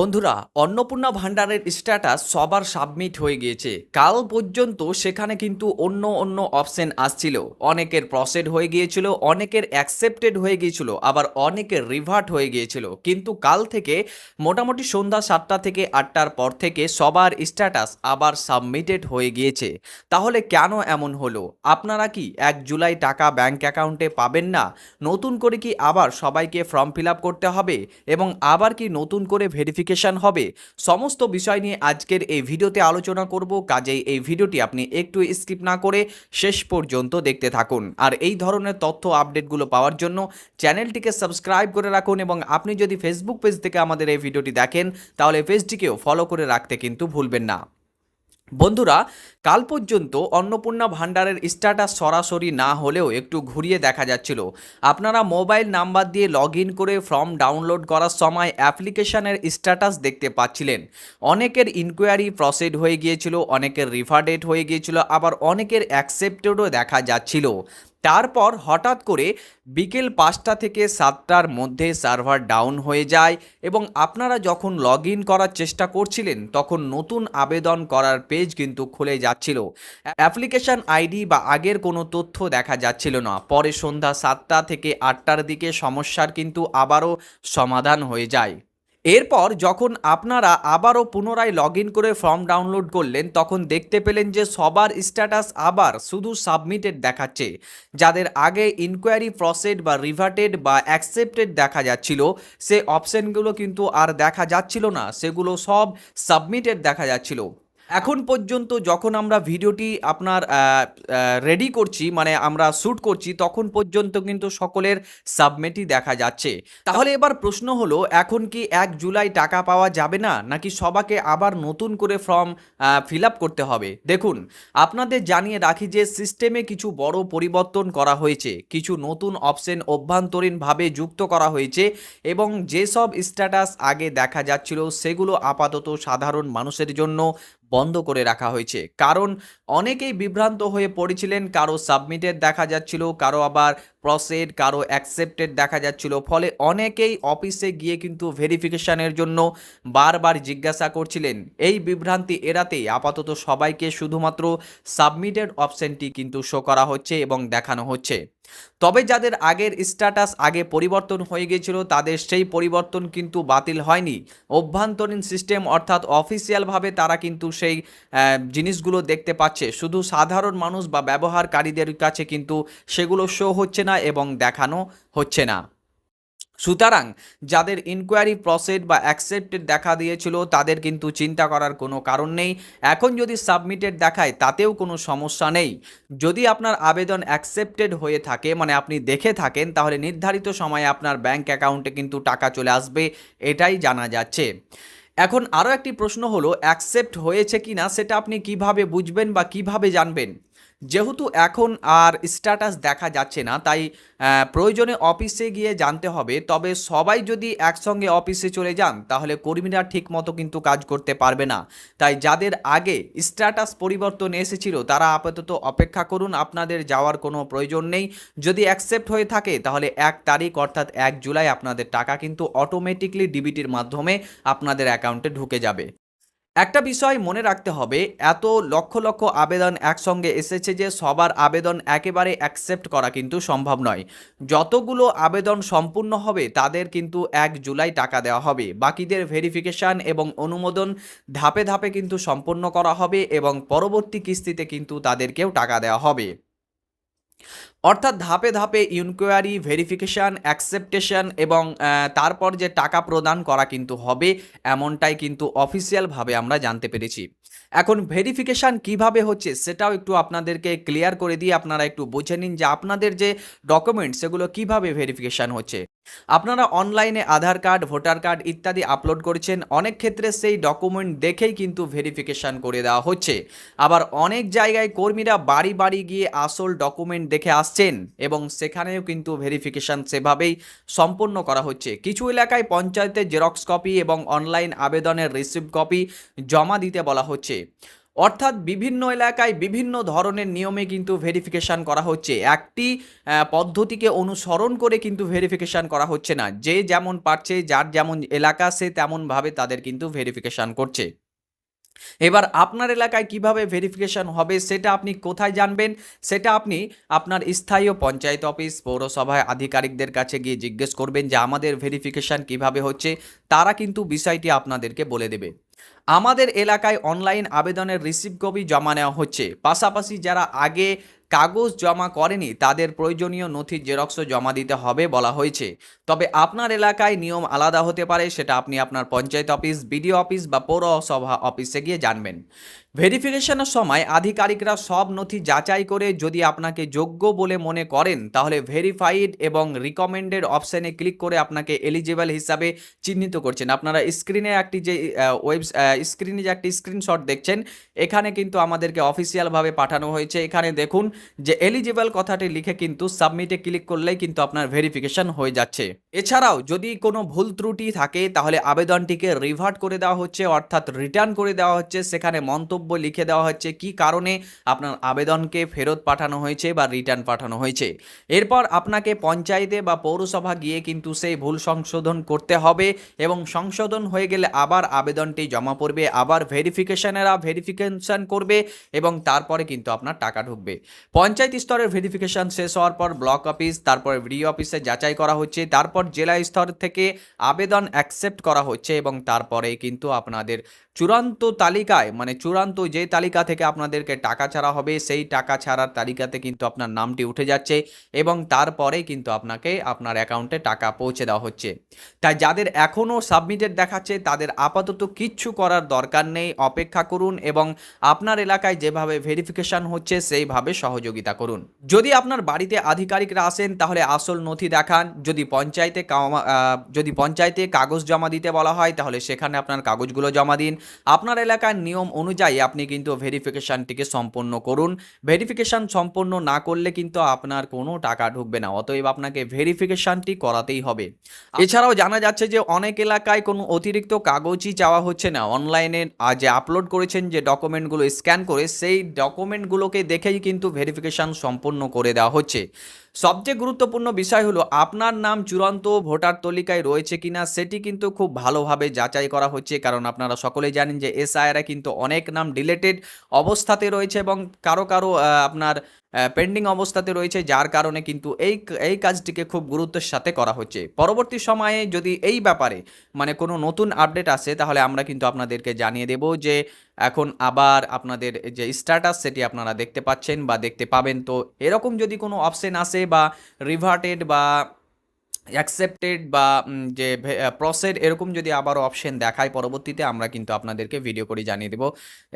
বন্ধুরা, অন্নপূর্ণা ভান্ডারের স্ট্যাটাস সবার সাবমিট হয়ে গিয়েছে। কাল পর্যন্ত সেখানে কিন্তু অন্য অন্য অপশন আসছিল। অনেকের প্রসেড হয়ে গিয়েছিল, অনেকের অ্যাকসেপ্টেড হয়ে গিয়েছিল, আবার অনেকের রিভার্ট হয়ে গিয়েছিল। কিন্তু কাল থেকে মোটামুটি সন্ধ্যা 7টা থেকে 8টার পর থেকে সবার স্ট্যাটাস আবার সাবমিটেড হয়ে গিয়েছে। তাহলে কেন এমন হলো? আপনারা কি 1 জুলাই টাকা ব্যাংক অ্যাকাউন্টে পাবেন না? নতুন করে কি আবার সবাইকে ফর্ম ফিল আপ করতে হবে এবং আবার কি নতুন করে ভেরিফিকেশন হবে? সমস্ত বিষয় নিয়ে আজকের এই ভিডিওতে আলোচনা করব। কাজেই এই ভিডিওটি আপনি একটু স্কিপ না করে শেষ পর্যন্ত দেখতে থাকুন। আর এই ধরনের তথ্য আপডেটগুলো পাওয়ার জন্য চ্যানেলটিকে সাবস্ক্রাইব করে রাখুন এবং আপনি যদি ফেসবুক পেজ থেকে আমাদের এই ভিডিওটি দেখেন তাহলে পেজটিকেও ফলো করে রাখতে কিন্তু ভুলবেন না। বন্ধুরা, কাল পর্যন্ত অন্নপূর্ণা ভান্ডারের স্ট্যাটাস সরাসরি না হলেও একটু ঘুরিয়ে দেখা যাচ্ছিল। আপনারা মোবাইল নাম্বার দিয়ে লগ ইন করে ফর্ম ডাউনলোড করার সময় অ্যাপ্লিকেশনের স্ট্যাটাস দেখতে পাচ্ছিলেন। অনেকের ইনকোয়ারি প্রসিড হয়ে গিয়েছিল, অনেকের রিফান্ডেড হয়ে গিয়েছিল, আবার অনেকের অ্যাকসেপ্টেডও দেখা যাচ্ছিল। তারপর হঠাৎ করে বিকেল 5টা থেকে 7টার মধ্যে সার্ভার ডাউন হয়ে যায় এবং আপনারা যখন লগ ইন করার চেষ্টা করছিলেন তখন নতুন আবেদন করার পেজ কিন্তু খুলে যাচ্ছিল। অ্যাপ্লিকেশন আইডি বা আগের কোনো তথ্য দেখা যাচ্ছিল না। পরে সন্ধ্যা 7টা থেকে 8টার দিকে সমস্যার কিন্তু আবারও সমাধান হয়ে যায়। এরপর যখন আপনারা আবারও পুনরায় লগ ইন করে ফর্ম ডাউনলোড করলেন তখন দেখতে পেলেন যে সবার স্ট্যাটাস আবার শুধু সাবমিটেড দেখাচ্ছে। যাদের আগে ইনকোয়ারি প্রসেড বা রিভার্টেড বা অ্যাকসেপ্টেড দেখা যাচ্ছিল সে অপশনগুলো কিন্তু আর দেখা যাচ্ছিল না, সেগুলো সব সাবমিটেড দেখা যাচ্ছিল। এখন পর্যন্ত যখন আমরা ভিডিওটি আপনার রেডি করছি, মানে আমরা শ্যুট করছি, তখন পর্যন্ত কিন্তু সকলের সাবমিটই দেখা যাচ্ছে। তাহলে এবার প্রশ্ন হলো, এখন কি 1 জুলাই টাকা পাওয়া যাবে না, নাকি সবাকে আবার নতুন করে ফর্ম ফিল আপ করতে হবে? দেখুন, আপনাদের জানিয়ে রাখি যে সিস্টেমে কিছু বড় পরিবর্তন করা হয়েছে, কিছু নতুন অপশন অভ্যন্তরীণভাবে যুক্ত করা হয়েছে এবং যেসব স্ট্যাটাস আগে দেখা যাচ্ছিল সেগুলো আপাতত সাধারণ মানুষের জন্য বন্ধ করে রাখা হয়েছে। কারণ অনেকেই বিভ্রান্ত হয়ে পড়েছিলেন, কারো সাবমিটেড দেখা যাচ্ছিল, কারো আবার প্রসেড, কারো অ্যাকসেপ্টেড দেখা যাচ্ছিল। ফলে অনেকেই অফিসে গিয়ে কিন্তু ভেরিফিকেশনের জন্য বারবার জিজ্ঞাসা করছিলেন। এই বিভ্রান্তি এড়াতেই আপাতত সবাইকে শুধুমাত্র সাবমিটেড অপশনটি কিন্তু শো করা হচ্ছে এবং দেখানো হচ্ছে। তবে যাদের আগের স্ট্যাটাস আগে পরিবর্তন হয়ে গিয়েছিল তাদের সেই পরিবর্তন কিন্তু বাতিল হয়নি। অভ্যন্তরীণ সিস্টেম অর্থাৎ অফিসিয়ালভাবে তারা কিন্তু সেই জিনিসগুলো দেখতে পাচ্ছে, শুধু সাধারণ মানুষ বা ব্যবহারকারীদের কাছে কিন্তু সেগুলো শো হচ্ছে না এবং দেখানো হচ্ছে না। সুতরাং যাদের ইনকোয়ারি প্রসেড বা অ্যাকসেপ্টেড দেখা দিয়েছিল তাদের কিন্তু চিন্তা করার কোনো কারণ নেই। এখন যদি সাবমিটেড দেখায় তাতেও কোনো সমস্যা নেই। যদি আপনার আবেদন অ্যাকসেপ্টেড হয়ে থাকে, মানে আপনি দেখে থাকেন, তাহলে নির্ধারিত সময়ে আপনার ব্যাংক অ্যাকাউন্টে কিন্তু টাকা চলে আসবে, এটাই জানা যাচ্ছে। এখন আরও একটি প্রশ্ন হলো, অ্যাকসেপ্ট হয়েছে কি না সেটা আপনি কিভাবে বুঝবেন বা কিভাবে জানবেন? যেহেতু এখন আর স্ট্যাটাস দেখা যাচ্ছে না, তাই প্রয়োজনে অফিসে গিয়ে জানতে হবে। তবে সবাই যদি একসঙ্গে অফিসে চলে যান তাহলে কর্মীরা ঠিক মতো কিন্তু কাজ করতে পারবে না। তাই যাদের আগে স্ট্যাটাস পরিবর্তন এসেছিল তারা আপাতত অপেক্ষা করুন, আপনাদের যাওয়ার কোনো প্রয়োজন নেই। যদি অ্যাকসেপ্ট হয়ে থাকে তাহলে 1 তারিখ অর্থাৎ 1 জুলাই আপনাদের টাকা কিন্তু অটোমেটিকলি ডিবিটির মাধ্যমে আপনাদের অ্যাকাউন্টে ঢুকে যাবে। একটা বিষয় মনে রাখতে হবে, এত লক্ষ লক্ষ আবেদন একসঙ্গে এসেছে যে সবার আবেদন একেবারে অ্যাকসেপ্ট করা কিন্তু সম্ভব নয়। যতগুলো আবেদন সম্পূর্ণ হবে তাদের কিন্তু 1 জুলাই টাকা দেওয়া হবে। বাকিদের ভেরিফিকেশান এবং অনুমোদন ধাপে ধাপে কিন্তু সম্পন্ন করা হবে এবং পরবর্তী কিস্তিতে কিন্তু তাদেরকেও টাকা দেওয়া হবে। অর্থাৎ ধাপে ধাপে ইনকোয়ারি, ভেরিফিকেশান, অ্যাকসেপ্টেশন এবং তারপর যে টাকা প্রদান করা কিন্তু হবে, এমনটাই কিন্তু অফিসিয়ালভাবে আমরা জানতে পেরেছি। এখন ভেরিফিকেশান কিভাবে হচ্ছে সেটাও একটু আপনাদেরকে ক্লিয়ার করে দিয়ে আপনারা একটু বুঝে নিন যে আপনাদের যে ডকুমেন্টস সেগুলো কিভাবে ভেরিফিকেশান হচ্ছে। আপনারা অনলাইনে আধার কার্ড, ভোটার কার্ড ইত্যাদি আপলোড করেছেন, অনেক ক্ষেত্রে সেই ডকুমেন্ট দেখেই কিন্তু ভেরিফিকেশান করে দেওয়া হচ্ছে। আবার অনেক জায়গায় কর্মীরা বাড়ি বাড়ি গিয়ে আসল ডকুমেন্ট দেখে আসছেন এবং সেখানেও কিন্তু ভেরিফিকেশান সেভাবেই সম্পন্ন করা হচ্ছে। কিছু এলাকায় পঞ্চায়েতের জেরক্স কপি এবং অনলাইন আবেদনের রিসিপ্ট কপি জমা দিতে বলা হচ্ছে। অর্থাৎ বিভিন্ন এলাকায় বিভিন্ন ধরনের নিয়মে কিন্তু ভেরিফিকেশন করা হচ্ছে। একটি পদ্ধতিকে অনুসরণ করে কিন্তু ভেরিফিকেশন করা হচ্ছে না। যে যেমন পারছে, যার যেমন এলাকা সে তেমনভাবে তাদের কিন্তু ভেরিফিকেশন করছে। এবার আপনার এলাকায় কিভাবে ভেরিফিকেশন হবে সেটা আপনি কোথায় জানবেন? সেটা আপনি আপনার স্থানীয় পঞ্চায়েত অফিস, পৌরসভায় আধিকারিকদের কাছে গিয়ে জিজ্ঞেস করবেন যে আমাদের ভেরিফিকেশন কিভাবে হচ্ছে। তারা কিন্তু বিষয়টি আপনাদেরকে বলে দেবে। আমাদের এলাকায় অনলাইন আবেদনের রিসিপ্ট কপি জমা নেওয়া হচ্ছে। পাশাপাশি যারা আগে কাগজ জমা করেনি তাদের প্রয়োজনীয় নথির জেরক্সও জমা দিতে হবে বলা হয়েছে। তবে আপনার এলাকায় নিয়ম আলাদা হতে পারে, সেটা আপনি আপনার পঞ্চায়েত অফিস, বিডিও অফিস বা পৌরসভা অফিসে গিয়ে জানবেন। ভেরিফিকেশনের সময় আধিকারিকরা সব নথি যাচাই করে যদি আপনাকে যোগ্য বলে মনে করেন তাহলে ভেরিফাইড এবং রিকমেন্ডেড অপশানে ক্লিক করে আপনাকে এলিজিবল হিসাবে চিহ্নিত করছেন। আপনারা স্ক্রিনে একটি যে স্ক্রিনে যে একটি স্ক্রিনশট দেখছেন, এখানে কিন্তু আমাদেরকে অফিসিয়ালভাবে পাঠানো হয়েছে। এখানে দেখুন যে এলিজিবল কথাটি লিখে কিন্তু সাবমিটে ক্লিক করলেই কিন্তু আপনার ভেরিফিকেশন হয়ে যাচ্ছে। এছাড়াও যদি কোনো ভুল ত্রুটি থাকে তাহলে আবেদনটিকে রিভার্ট করে দেওয়া হচ্ছে, অর্থাৎ রিটার্ন করে দেওয়া হচ্ছে। সেখানে মন্তব্য লিখে দেওয়া হচ্ছে কী কারণে আপনার আবেদনকে ফেরত পাঠানো হয়েছে বা রিটার্ন পাঠানো হয়েছে। এরপর আপনাকে পঞ্চায়েতে বা পৌরসভা গিয়ে কিন্তু সেই ভুল সংশোধন করতে হবে এবং সংশোধন হয়ে গেলে আবার আবেদনটি জমা পড়বে, আবার ভেরিফিকেশন করবে এবং তারপরে কিন্তু আপনার টাকা ঢুকবে। পঞ্চায়েত স্তরের ভেরিফিকেশন শেষ হওয়ার পর ব্লক অফিস, তারপরে ভিডিও অফিসে যাচাই করা হচ্ছে, তারপর জেলা স্তর থেকে আবেদন অ্যাকসেপ্ট করা হচ্ছে এবং তারপরেই কিন্তু আপনাদের চূড়ান্ত তালিকায়, মানে চূড়ান্ত যে তালিকা থেকে আপনাদেরকে টাকা ছাড়া হবে সেই টাকা ছাড়ার তালিকাতে কিন্তু আপনার নামটি উঠে যাচ্ছে এবং তারপরেই কিন্তু আপনাকে আপনার অ্যাকাউন্টে টাকা পৌঁছে দেওয়া হচ্ছে। তাই যাদের এখনও সাবমিটেড দেখাচ্ছে তাদের আপাতত কিচ্ছু করার দরকার নেই, অপেক্ষা করুন এবং আপনার এলাকায় যেভাবে ভেরিফিকেশন হচ্ছে সেইভাবে সহযোগিতা করুন। যদি আপনার বাড়িতে আধিকারিকরা আসেন তাহলে আসল নথি দেখান। যদি পঞ্চায়েতে কাগজ জমা দিতে বলা হয় তাহলে সেখানে আপনার কাগজগুলো জমা দিন। আপনার এলাকার নিয়ম অনুযায়ী আপনি কিন্তু ভেরিফিকেশনটিকে সম্পন্ন করুন। ভেরিফিকেশন সম্পন্ন না করলে কিন্তু আপনার কোনো টাকা ঢুকবে না, অতএব আপনাকে ভেরিফিকেশনটি করাতেই হবে। এছাড়াও জানা যাচ্ছে যে অনেক এলাকায় কোনো অতিরিক্ত কাগজই চাওয়া হচ্ছে না। অনলাইনে যে আপলোড করেছেন যে ডকুমেন্টগুলো স্ক্যান করে সেই ডকুমেন্টগুলোকে দেখেই কিন্তু ভেরিফিকেশন সম্পন্ন করে দেওয়া হচ্ছে। সবচেয়ে গুরুত্বপূর্ণ বিষয় হলো আপনার নাম চূড়ান্ত ভোটার তালিকায় রয়েছে কিনা সেটি কিন্তু খুব ভালোভাবে যাচাই করা হচ্ছে, কারণ আপনারা সকলেই জানেন যে এসআইআরে কিন্তু অনেক নাম ডিলেটেড অবস্থাতে রয়েছে এবং কারো কারো আপনার পেন্ডিং অবস্থাতে রয়েছে, যার কারণে কিন্তু এই কাজটিকে খুব গুরুত্বের সাথে করা হচ্ছে। পরবর্তী সময়ে যদি এই ব্যাপারে মানে কোনো নতুন আপডেট আসে তাহলে আমরা কিন্তু আপনাদেরকে জানিয়ে দেব যে এখন আবার আপনাদের যে স্ট্যাটাস সেটি আপনারা দেখতে পাচ্ছেন বা দেখতে পাবেন। তো এরকম যদি কোনো অপশন আসে বা রিভার্টেড বা অ্যাকসেপ্টেড বা যে প্রসেড এরকম যদি আবারও অপশন দেখায় পরবর্তীতে আমরা কিন্তু আপনাদেরকে ভিডিও করে জানিয়ে দেব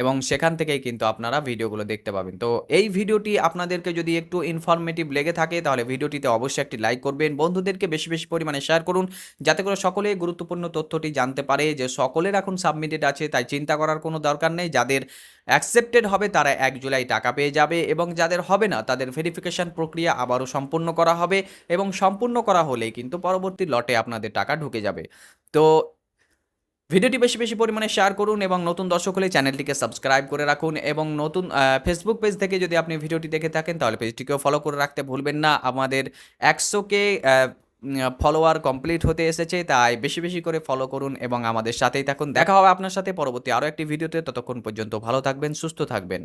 এবং সেখান থেকেই কিন্তু আপনারা ভিডিওগুলো দেখতে পাবেন। তো এই ভিডিওটি আপনাদেরকে যদি একটু ইনফরমেটিভ লেগে থাকে তাহলে ভিডিওটিতে অবশ্যই একটি লাইক করবেন, বন্ধুদেরকে বেশি বেশি পরিমাণে শেয়ার করুন যাতে করে সকলে গুরুত্বপূর্ণ তথ্যটি জানতে পারে যে সকলের এখন সাবমিটেড আছে, তাই চিন্তা করার কোনো দরকার নেই। যাদের অ্যাকসেপ্টেড হবে তারা 1 জুলাই টাকা পেয়ে যাবে এবং যাদের হবে না তাদের ভেরিফিকেশন প্রক্রিয়া আবারও সম্পূর্ণ করা হবে এবং সম্পূর্ণ করা হলেই কিন্তু পরবর্তী লটে আপনাদের টাকা ঢুকে যাবে। তো ভিডিওটি বেশি বেশি পরিমাণে শেয়ার করুন এবং নতুন দর্শক হলে চ্যানেলটিকে সাবস্ক্রাইব করে রাখুন এবং নতুন ফেসবুক পেজ থেকে যদি আপনি ভিডিওটি দেখে থাকেন তাহলে পেজটিকেও ফলো করে রাখতে ভুলবেন না। আমাদের 100কে ফলোয়ার কমপ্লিট হতে এসেছে, তাই বেশি বেশি করে ফলো করুন এবং আমাদের সাথেই থাকুন। দেখা হবে আপনার সাথে পরবর্তী আরও একটি ভিডিওতে। ততক্ষণ পর্যন্ত ভালো থাকবেন, সুস্থ থাকবেন।